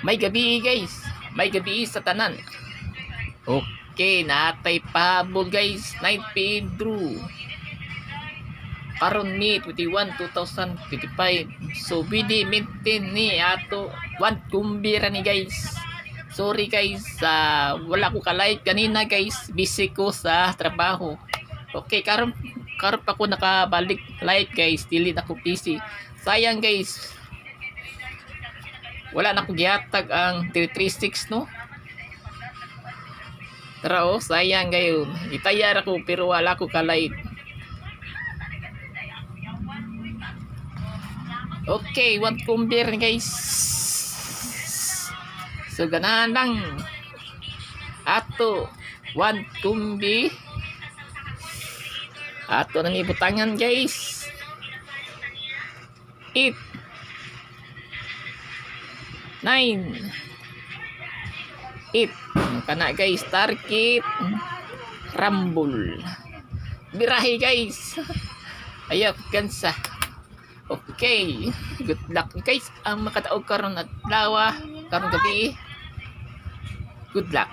May gabi guys. May gabi sa tanan. Okay, natay pahabol guys. Night Pedro. Karon ni 21 2025. So bidi maintain ni ato one kumbira ni guys. Sorry guys, wala ko ka-live kanina guys. Busy ko sa trabaho. Okay, karon pa ko nakabalik live guys. Dili na ko busy. Sayang guys. Wala na ko gihatag ang 336 no. Tara oh, sayang gayon. Itayar ako pero wala ko ka-live. Okay, one kumbir guys. So ganahan lang. Ato one kumbi. Ato nang ibutangan guys. 8 9 8 kana guys, target rumble birahe guys. Ayaw kansa. Okay, good luck guys ang makataog karon at lawa karon gabi. Good luck.